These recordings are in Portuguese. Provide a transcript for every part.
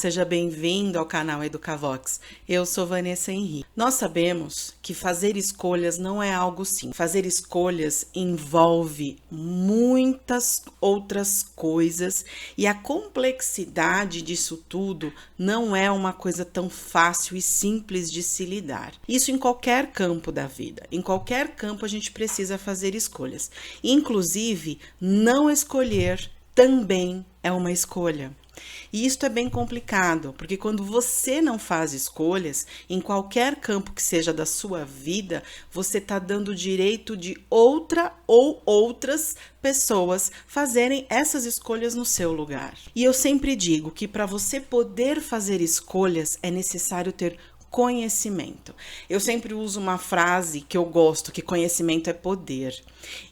seja bem-vindo ao canal Educavox. Eu sou Vanessa Henrique. Nós sabemos que fazer escolhas não é algo simples. Fazer escolhas envolve muitas outras coisas e a complexidade disso tudo não é uma coisa tão fácil e simples de se lidar. Isso em qualquer campo da vida. Em qualquer campo a gente precisa fazer escolhas. Inclusive, não escolher também é uma escolha. E isto é bem complicado, porque quando você não faz escolhas, em qualquer campo que seja da sua vida, você está dando o direito de outra ou outras pessoas fazerem essas escolhas no seu lugar. E eu sempre digo que para você poder fazer escolhas é necessário ter conhecimento. Eu sempre uso uma frase que eu gosto, que conhecimento é poder.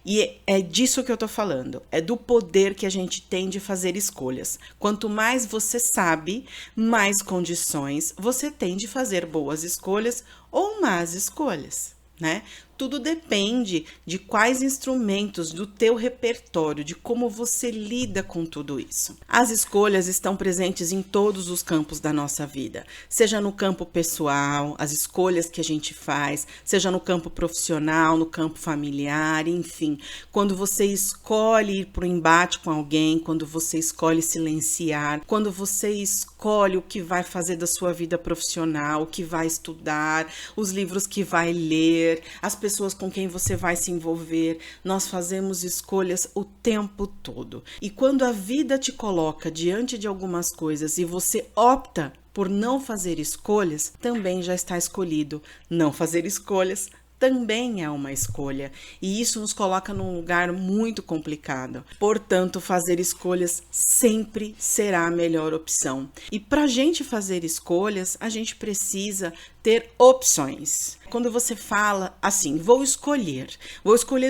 E é disso que eu tô falando. É do poder que a gente tem de fazer escolhas. Quanto mais você sabe, mais condições você tem de fazer boas escolhas ou más escolhas, né? Tudo depende de quais instrumentos do teu repertório, de como você lida com tudo isso. As escolhas estão presentes em todos os campos da nossa vida, seja no campo pessoal, as escolhas que a gente faz, seja no campo profissional, no campo familiar, enfim. Quando você escolhe ir para o embate com alguém, quando você escolhe silenciar, quando você escolhe o que vai fazer da sua vida profissional, o que vai estudar, os livros que vai ler, as pessoas com quem você vai se envolver, nós fazemos escolhas o tempo todo. E quando a vida te coloca diante de algumas coisas e você opta por não fazer escolhas, também já está escolhido. Não fazer escolhas também é uma escolha, e isso nos coloca num lugar muito complicado. Portanto, fazer escolhas sempre será a melhor opção. E para a gente fazer escolhas, a gente precisa ter opções. Quando você fala assim, vou escolher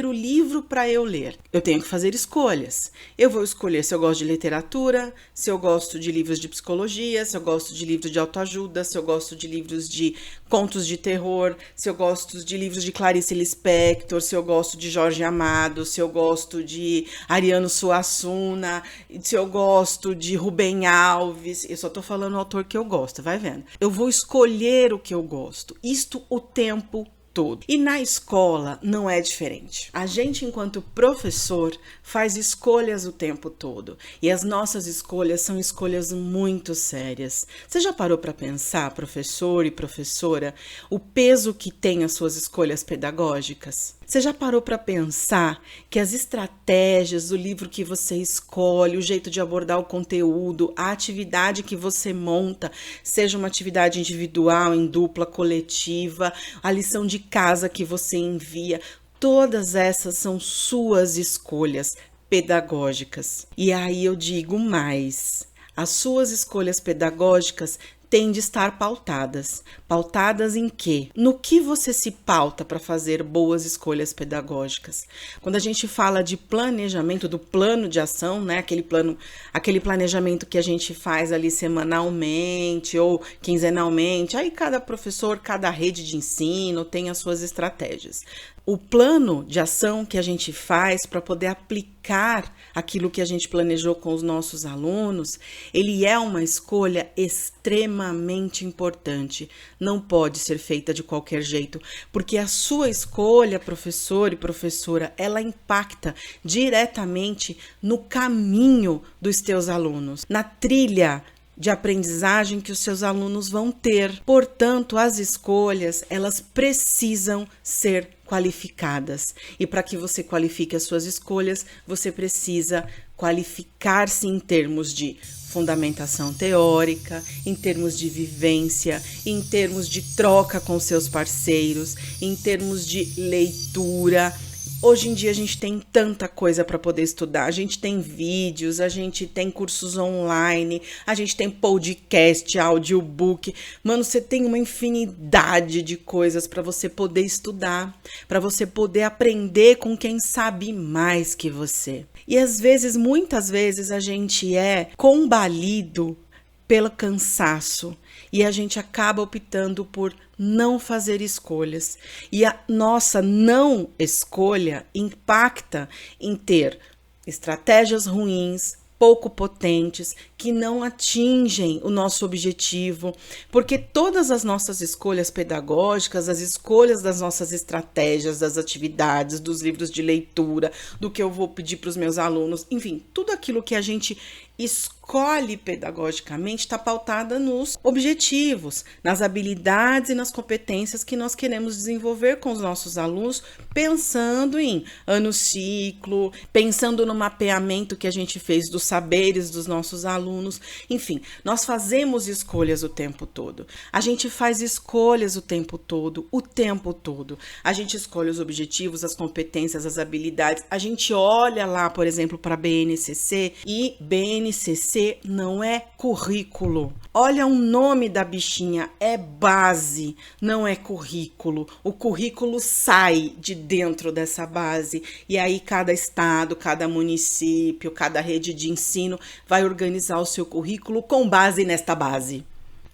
o livro para eu ler, eu tenho que fazer escolhas. Eu vou escolher se eu gosto de literatura, se eu gosto de livros de psicologia, se eu gosto de livros de autoajuda, se eu gosto de livros de contos de terror, se eu gosto de livros de Clarice Lispector, se eu gosto de Jorge Amado, se eu gosto de Ariano Suassuna, se eu gosto de Rubem Alves. Eu só tô falando o autor que eu gosto, vai vendo. Eu vou escolher o que eu gosto, isto o tempo todo. E na escola não é diferente. A gente, enquanto professor, faz escolhas o tempo todo. E as nossas escolhas são escolhas muito sérias. Você já parou para pensar, professor e professora, o peso que tem as suas escolhas pedagógicas? Você já parou para pensar que as estratégias do livro que você escolhe, o jeito de abordar o conteúdo, a atividade que você monta, seja uma atividade individual, em dupla, coletiva, a lição de casa que você envia, todas essas são suas escolhas pedagógicas. E aí eu digo mais, as suas escolhas pedagógicas têm de estar pautadas. Pautadas em quê? No que você se pauta para fazer boas escolhas pedagógicas? Quando a gente fala de planejamento, do plano de ação, né? Aquele planejamento que a gente faz ali semanalmente ou quinzenalmente, aí cada professor, cada rede de ensino tem as suas estratégias. O plano de ação que a gente faz para poder aplicar aquilo que a gente planejou com os nossos alunos, ele é uma escolha extremamente importante. Não pode ser feita de qualquer jeito, porque a sua escolha, professor e professora, ela impacta diretamente no caminho dos teus alunos, na trilha de aprendizagem que os seus alunos vão ter. Portanto, as escolhas, elas precisam ser qualificadas. E para que você qualifique as suas escolhas, você precisa qualificar-se em termos de fundamentação teórica, em termos de vivência, em termos de troca com seus parceiros, em termos de leitura. Hoje em dia a gente tem tanta coisa para poder estudar, a gente tem vídeos, a gente tem cursos online, a gente tem podcast, audiobook. Mano, você tem uma infinidade de coisas para você poder estudar, para você poder aprender com quem sabe mais que você. E às vezes, muitas vezes, a gente é combalido pelo cansaço e a gente acaba optando por não fazer escolhas. E a nossa não escolha impacta em ter estratégias ruins, pouco potentes, que não atingem o nosso objetivo, porque todas as nossas escolhas pedagógicas, as escolhas das nossas estratégias, das atividades, dos livros de leitura, do que eu vou pedir para os meus alunos, enfim, tudo aquilo que a gente escolhe pedagogicamente está pautada nos objetivos, nas habilidades e nas competências que nós queremos desenvolver com os nossos alunos, pensando em ano ciclo, pensando no mapeamento que a gente fez dos saberes dos nossos alunos, enfim, nós fazemos escolhas o tempo todo. A gente faz escolhas o tempo todo, A gente escolhe os objetivos, as competências, as habilidades. A gente olha lá, por exemplo, para a BNCC e BNCC não é currículo. Olha o nome da bichinha, é base, não é currículo. O currículo sai de dentro dessa base e aí cada estado, cada município, cada rede de ensino vai organizar o seu currículo com base nesta base.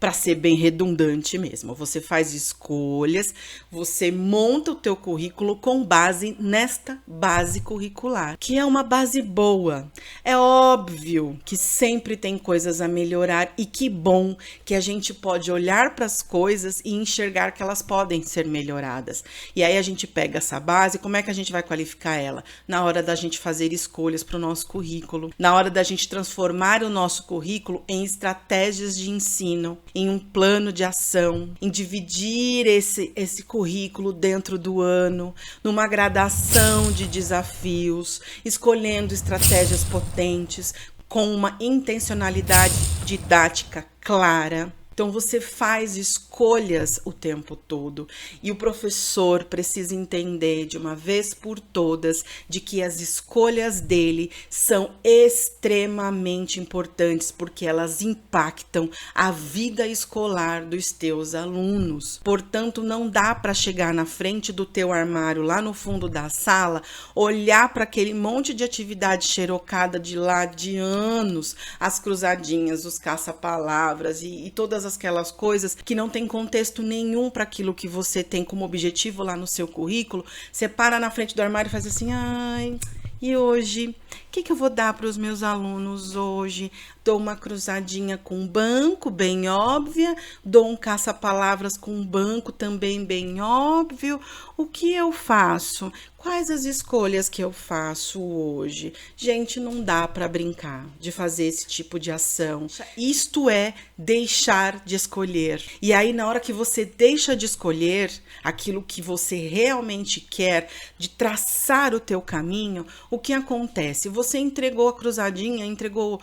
Para ser bem redundante mesmo, você faz escolhas, você monta o teu currículo com base nesta base curricular, que é uma base boa. É óbvio que sempre tem coisas a melhorar e que bom que a gente pode olhar para as coisas e enxergar que elas podem ser melhoradas. E aí a gente pega essa base, como é que a gente vai qualificar ela? Na hora da gente fazer escolhas para o nosso currículo, na hora da gente transformar o nosso currículo em estratégias de ensino, em um plano de ação, em dividir esse currículo dentro do ano, numa gradação de desafios, escolhendo estratégias potentes, com uma intencionalidade didática clara. Então, você faz escolhas o tempo todo e o professor precisa entender de uma vez por todas de que as escolhas dele são extremamente importantes porque elas impactam a vida escolar dos teus alunos. Portanto, não dá para chegar na frente do teu armário, lá no fundo da sala, olhar para aquele monte de atividade xerocada de lá de anos, as cruzadinhas, os caça-palavras e todas aquelas coisas que não tem contexto nenhum para aquilo que você tem como objetivo lá no seu currículo. Você para na frente do armário e faz assim, ai, e hoje, o que eu vou dar para os meus alunos hoje? Dou uma cruzadinha com um banco bem óbvia, dou um caça-palavras com um banco também bem óbvio. O que eu faço? Quais as escolhas que eu faço hoje? Gente, não dá para brincar de fazer esse tipo de ação. Isto é deixar de escolher. E aí, na hora que você deixa de escolher aquilo que você realmente quer, de traçar o teu caminho, o que acontece? Você entregou a cruzadinha, entregou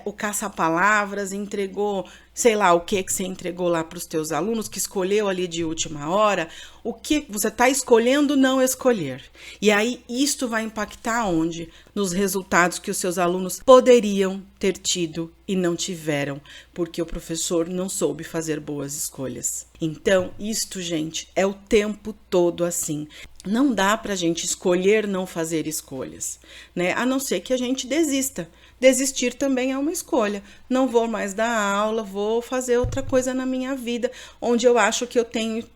o caça-palavras, entregou, sei lá, o que você entregou lá para os teus alunos, que escolheu ali de última hora, o que você está escolhendo não escolher. E aí, isto vai impactar onde? Nos resultados que os seus alunos poderiam ter tido e não tiveram, porque o professor não soube fazer boas escolhas. Então, isto, gente, é o tempo todo assim. Não dá para a gente escolher não fazer escolhas, né? A não ser que a gente desista. Desistir também é uma escolha. Não vou mais dar aula, vou fazer outra coisa na minha vida, onde eu acho que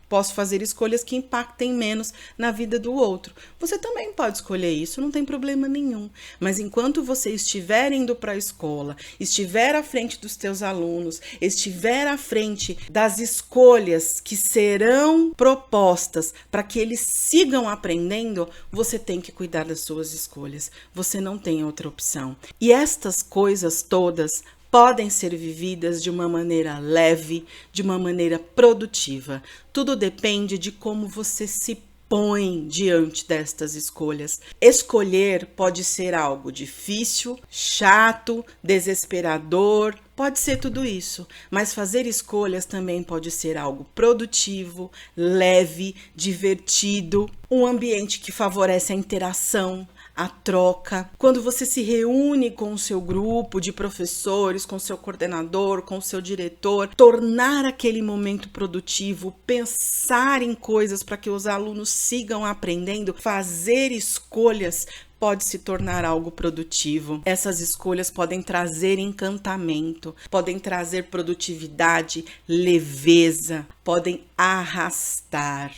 posso fazer escolhas que impactem menos na vida do outro. Você também pode escolher isso, não tem problema nenhum. Mas enquanto você estiver indo para a escola, estiver à frente dos teus alunos, estiver à frente das escolhas que serão propostas para que eles sigam aprendendo, você tem que cuidar das suas escolhas. Você não tem outra opção. E estas coisas todas podem ser vividas de uma maneira leve, de uma maneira produtiva. Tudo depende de como você se põe diante destas escolhas. Escolher pode ser algo difícil, chato, desesperador, pode ser tudo isso, mas fazer escolhas também pode ser algo produtivo, leve, divertido, um ambiente que favorece a interação, a troca. Quando você se reúne com o seu grupo de professores, com o seu coordenador, com o seu diretor, tornar aquele momento produtivo, pensar em coisas para que os alunos sigam aprendendo, fazer escolhas pode se tornar algo produtivo. Essas escolhas podem trazer encantamento, podem trazer produtividade, leveza, podem arrastar.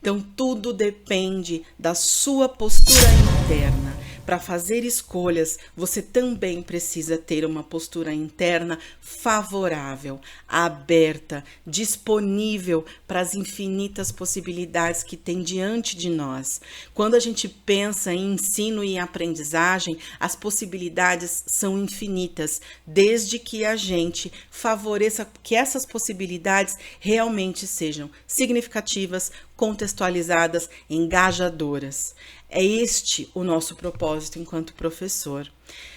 Então, tudo depende da sua postura interna, para fazer escolhas, você também precisa ter uma postura interna favorável, aberta, disponível para as infinitas possibilidades que tem diante de nós. Quando a gente pensa em ensino e aprendizagem, as possibilidades são infinitas, desde que a gente favoreça que essas possibilidades realmente sejam significativas, contextualizadas, engajadoras. É este o nosso propósito enquanto professor.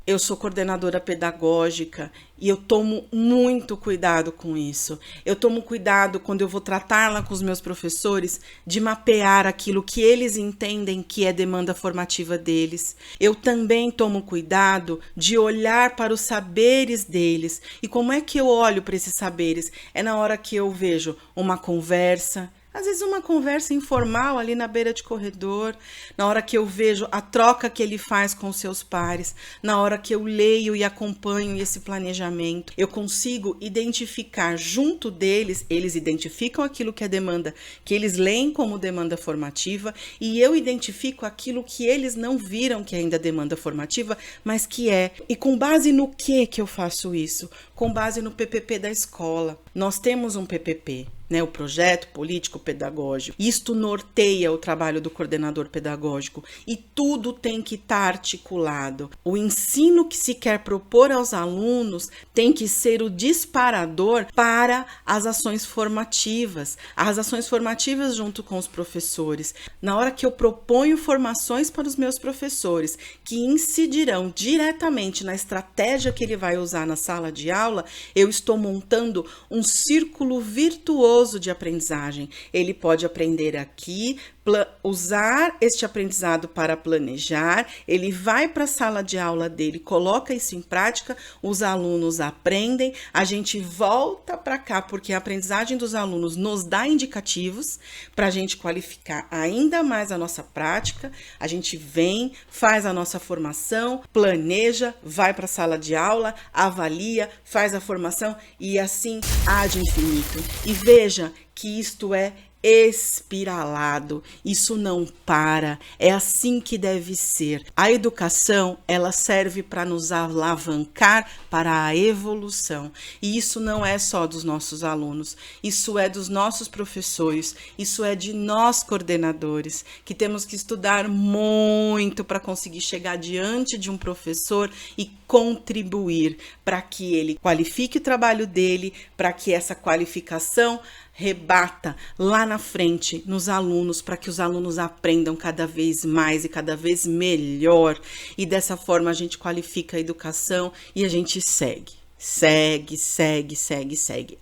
Eu sou coordenadora pedagógica e eu tomo muito cuidado com isso. Eu tomo cuidado quando eu vou tratar lá com os meus professores de mapear aquilo que eles entendem que é demanda formativa deles. Eu também tomo cuidado de olhar para os saberes deles. E como é que eu olho para esses saberes? É na hora que eu vejo uma conversa, às vezes uma conversa informal ali na beira de corredor, na hora que eu vejo a troca que ele faz com seus pares, na hora que eu leio e acompanho esse planejamento, eu consigo identificar junto deles, eles identificam aquilo que é demanda, que eles leem como demanda formativa, e eu identifico aquilo que eles não viram que ainda é demanda formativa, mas que é. E com base no que eu faço isso? Com base no PPP da escola. Nós temos um PPP, o projeto político pedagógico. Isto norteia o trabalho do coordenador pedagógico e tudo tem que estar articulado. O ensino que se quer propor aos alunos tem que ser o disparador para as ações formativas. As ações formativas junto com os professores. Na hora que eu proponho formações para os meus professores que incidirão diretamente na estratégia que ele vai usar na sala de aula, eu estou montando um círculo virtuoso de aprendizagem. Ele pode aprender aqui, usar este aprendizado para planejar, ele vai para a sala de aula dele, coloca isso em prática, os alunos aprendem, a gente volta para cá, porque a aprendizagem dos alunos nos dá indicativos para a gente qualificar ainda mais a nossa prática, a gente vem, faz a nossa formação, planeja, vai para a sala de aula, avalia, faz a formação e assim ad infinito. E veja que isto é espiralado, isso não para, é assim que deve ser. A educação, ela serve para nos alavancar para a evolução, e isso não é só dos nossos alunos, isso é dos nossos professores, isso é de nós coordenadores, que temos que estudar muito para conseguir chegar diante de um professor e contribuir para que ele qualifique o trabalho dele, para que essa qualificação rebata lá na frente nos alunos, para que os alunos aprendam cada vez mais e cada vez melhor. E dessa forma a gente qualifica a educação e a gente segue. Segue.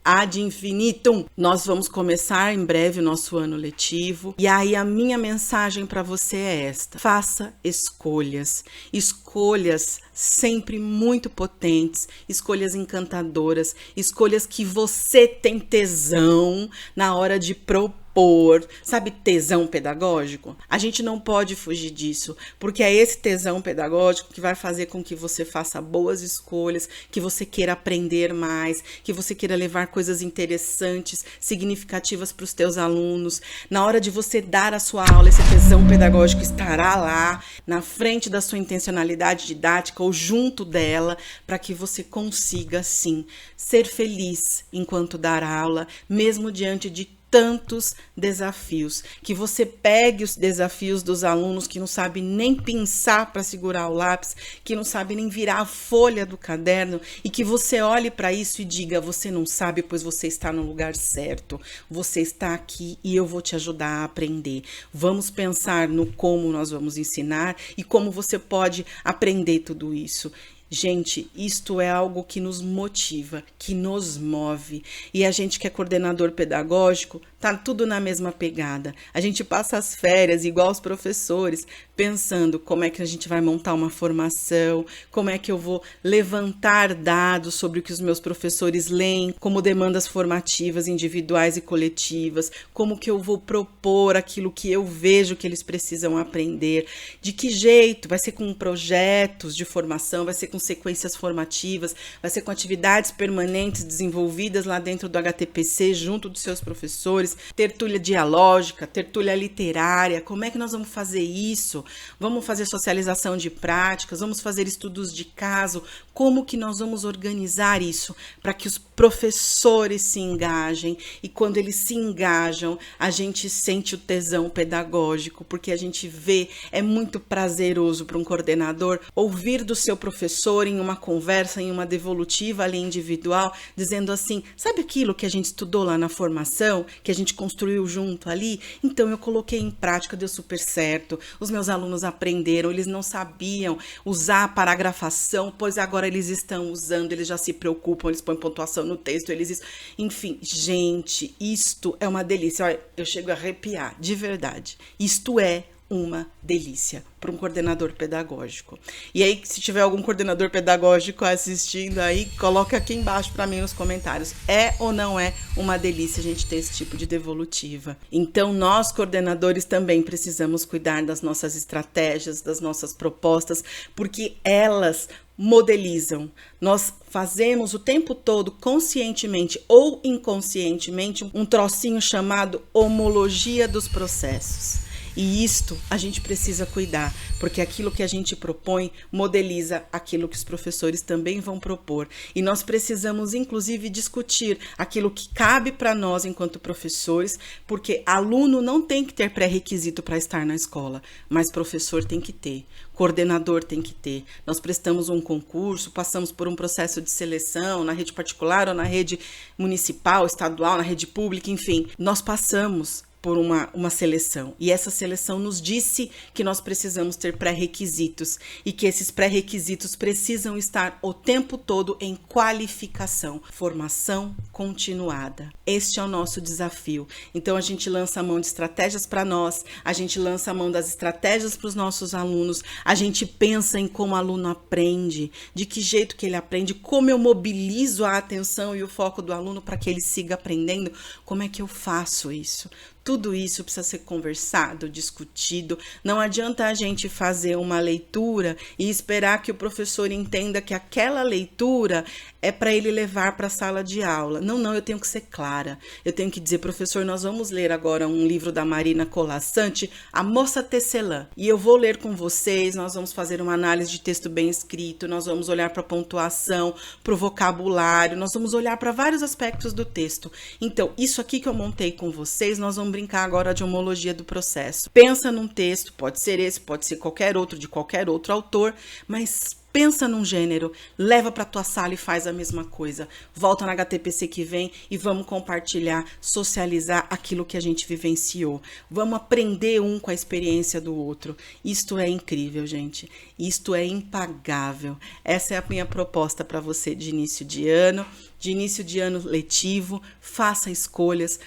Ad infinitum. Nós vamos começar em breve o nosso ano letivo. E aí a minha mensagem para você é esta. Faça escolhas. Escolhas sempre muito potentes, escolhas encantadoras, escolhas que você tem tesão na hora de propor, sabe, tesão pedagógico? A gente não pode fugir disso, porque é esse tesão pedagógico que vai fazer com que você faça boas escolhas, que você queira aprender mais, que você queira levar coisas interessantes, significativas para os teus alunos. Na hora de você dar a sua aula, esse tesão pedagógico estará lá, na frente da sua intencionalidade didática ou junto dela, para que você consiga, sim, ser feliz enquanto dar aula, mesmo diante de tantos desafios, que você pegue os desafios dos alunos que não sabem nem pensar para segurar o lápis, que não sabem nem virar a folha do caderno e que você olhe para isso e diga, você não sabe, pois você está no lugar certo, você está aqui e eu vou te ajudar a aprender. Vamos pensar no como nós vamos ensinar e como você pode aprender tudo isso. Gente, isto é algo que nos motiva, que nos move. E a gente que é coordenador pedagógico, tá tudo na mesma pegada. A gente passa as férias, igual os professores, pensando como é que a gente vai montar uma formação, como é que eu vou levantar dados sobre o que os meus professores leem, como demandas formativas individuais e coletivas, como que eu vou propor aquilo que eu vejo que eles precisam aprender, de que jeito, vai ser com projetos de formação, vai ser com sequências formativas, vai ser com atividades permanentes desenvolvidas lá dentro do HTPC, junto dos seus professores, tertúlia dialógica, tertúlia literária, como é que nós vamos fazer isso? vamos fazer socialização de práticas, vamos fazer estudos de caso, como que nós vamos organizar isso para que os professores se engajem, e quando eles se engajam, a gente sente o tesão pedagógico, porque a gente vê, é muito prazeroso para um coordenador ouvir do seu professor em uma conversa, em uma devolutiva ali individual, dizendo assim, sabe aquilo que a gente estudou lá na formação, que a gente construiu junto ali? Então eu coloquei em prática, deu super certo, os meus alunos aprenderam, eles não sabiam usar a paragrafação, pois agora eles estão usando, eles já se preocupam, eles põem pontuação no texto, eles... Enfim, gente, isto é uma delícia. Olha, eu chego a arrepiar, de verdade. Isto é uma delícia para um coordenador pedagógico. E aí, se tiver algum coordenador pedagógico assistindo aí, coloca aqui embaixo para mim nos comentários. É ou não é uma delícia a gente ter esse tipo de devolutiva? Então, nós coordenadores também precisamos cuidar das nossas estratégias, das nossas propostas, porque elas modelizam. Nós fazemos o tempo todo, conscientemente ou inconscientemente, um trocinho chamado homologia dos processos. E isto a gente precisa cuidar, porque aquilo que a gente propõe modeliza aquilo que os professores também vão propor. E nós precisamos, inclusive, discutir aquilo que cabe para nós enquanto professores, porque aluno não tem que ter pré-requisito para estar na escola, mas professor tem que ter, coordenador tem que ter. Nós prestamos um concurso, passamos por um processo de seleção na rede particular ou na rede municipal, estadual, na rede pública, enfim, nós passamos por uma seleção, e essa seleção nos disse que nós precisamos ter pré-requisitos e que esses pré-requisitos precisam estar o tempo todo em qualificação, formação continuada. Este é o nosso desafio. Então a gente lança a mão de estratégias para nós, a gente lança a mão das estratégias para os nossos alunos, a gente pensa em como o aluno aprende, de que jeito que ele aprende, como eu mobilizo a atenção e o foco do aluno para que ele siga aprendendo, como é que eu faço isso? Tudo isso precisa ser conversado, discutido. Não adianta a gente fazer uma leitura e esperar que o professor entenda que aquela leitura é para ele levar para a sala de aula. Não, eu tenho que ser clara. Eu tenho que dizer, professor, nós vamos ler agora um livro da Marina Colasanti, A Moça Tecelã. E eu vou ler com vocês, nós vamos fazer uma análise de texto bem escrito, nós vamos olhar para a pontuação, para o vocabulário, nós vamos olhar para vários aspectos do texto. Então, isso aqui que eu montei com vocês, nós vamos brincar agora de homologia do processo. Pensa num texto, pode ser esse, pode ser qualquer outro, de qualquer outro autor, mas pensa num gênero, leva para tua sala e faz a mesma coisa. Volta na HTPC que vem e vamos compartilhar, socializar aquilo que a gente vivenciou. Vamos aprender um com a experiência do outro. Isto é incrível, gente. Isto é impagável. Essa é a minha proposta para você de início de ano letivo. Faça escolhas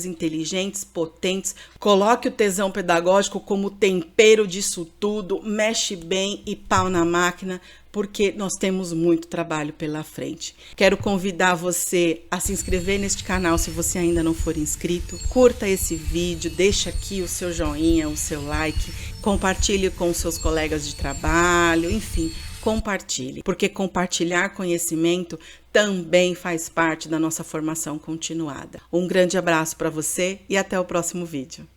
inteligentes, potentes. Coloque o tesão pedagógico como tempero disso tudo. Mexe bem e pau na máquina, porque nós temos muito trabalho pela frente. Quero convidar você a se inscrever neste canal se você ainda não for inscrito. Curta esse vídeo, deixa aqui o seu joinha, o seu like, compartilhe com os seus colegas de trabalho, enfim, compartilhe, porque compartilhar conhecimento também faz parte da nossa formação continuada. Um grande abraço para você e até o próximo vídeo.